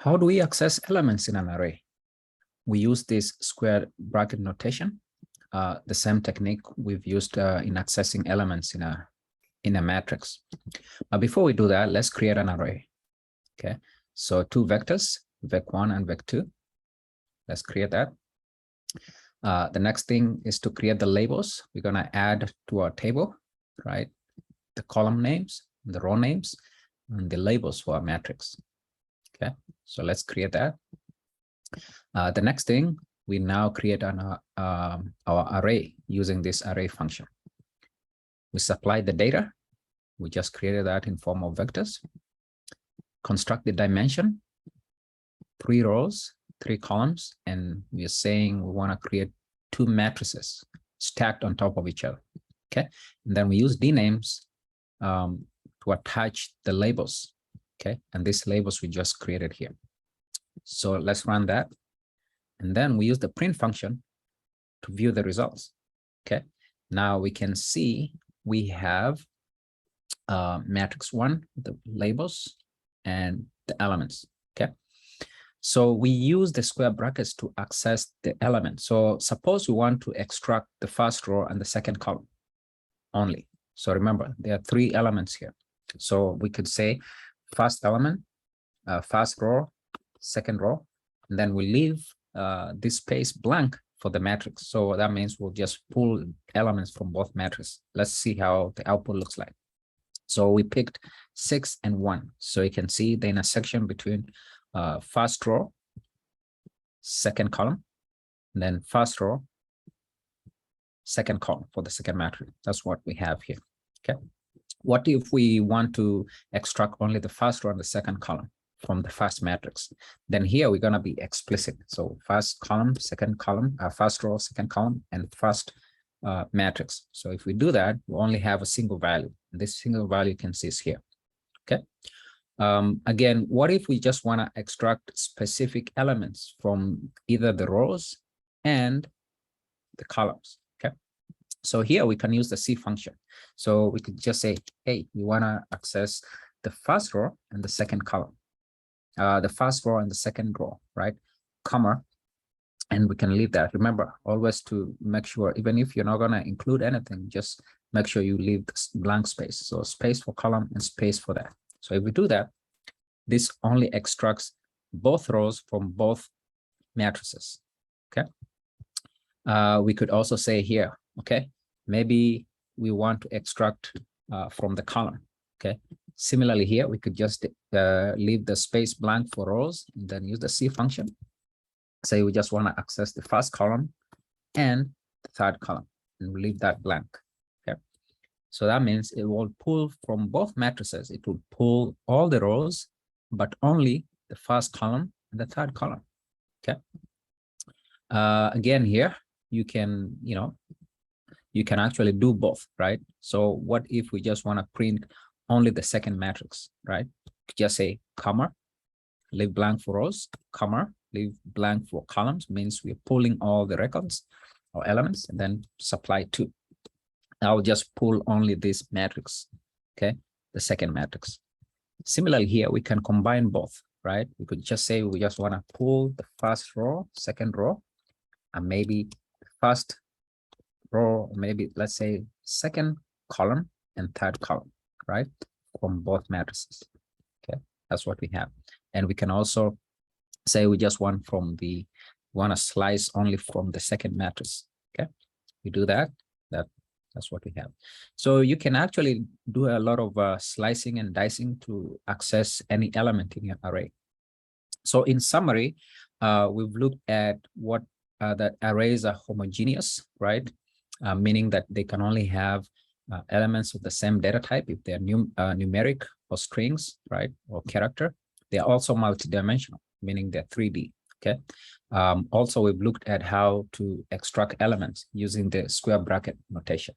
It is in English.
How do we access elements in an array? We use this square bracket notation, the same technique we've used in accessing elements in a matrix. But before we do that, let's create an array. Okay, so two vectors, vec1 and vec2. Let's create that. The next thing is to create the labels. We're going to add to our table, right? The column names, the row names, and the labels for our matrix. Okay, so let's create that. The next thing, we now create our array using this array function. We supply the data. We just created that in form of vectors. Construct the dimension, 3 rows, 3 columns, and we are saying we want to create 2 matrices stacked on top of each other. Okay, and then we use dnames to attach the labels. Okay, and these labels we just created here. So let's run that. And then we use the print function to view the results. Okay, now we can see we have matrix 1, the labels, and the elements. Okay, so we use the square brackets to access the element. So suppose we want to extract the first row and the second column only. So remember, there are 3 elements here. So we could say first element, first row, second row, and then we leave this space blank for the matrix. So that means we'll just pull elements from both matrices. Let's see how the output looks like. So we picked 6 and 1. So you can see the intersection between first row, second column, and then first row, second column for the second matrix. That's what we have here. Okay. What if we want to extract only the first row and the second column from the first matrix? Then here we're going to be explicit. So first column, second column, first row, second column, and first matrix. So if we do that, we only have a single value. This single value you can see is here. Okay. Again, what if we just want to extract specific elements from either the rows and the columns? Okay. So here we can use the C function. So we could just say, hey, we want to access the first row and the second column. The first row and the second row, right? Comma, and we can leave that. Remember, always to make sure, even if you're not going to include anything, just make sure you leave this blank space. So space for column and space for that. So if we do that, this only extracts both rows from both matrices. Okay. We could also say here, okay, maybe we want to extract from the column. Okay. Similarly here, we could just leave the space blank for rows and then use the C function. Say we just want to access the first column and the third column, and we leave that blank. Okay. So that means it will pull from both matrices. It will pull all the rows, but only the first column and the third column. Okay. Again, here you can, you can actually do both, right? So what if we just want to print only the second matrix, right? Just say comma, leave blank for rows, comma, leave blank for columns, means we're pulling all the records or elements, and then supply 2. I'll just pull only this matrix, okay, the second matrix. Similarly here, we can combine both, right? We could just say we just want to pull the first row, second row, and maybe the first row, maybe let's say second column and third column, right, from both matrices. Okay, that's what we have. And we can also say we just want to slice only from the second matrix. Okay, we do that. That's what we have. So you can actually do a lot of slicing and dicing to access any element in your array. So in summary, we've looked at what that arrays are homogeneous, right? Meaning that they can only have elements of the same data type if they're numeric or strings, right, or character. They're also multidimensional, meaning they're 3D. Okay. Also, we've looked at how to extract elements using the square bracket notation.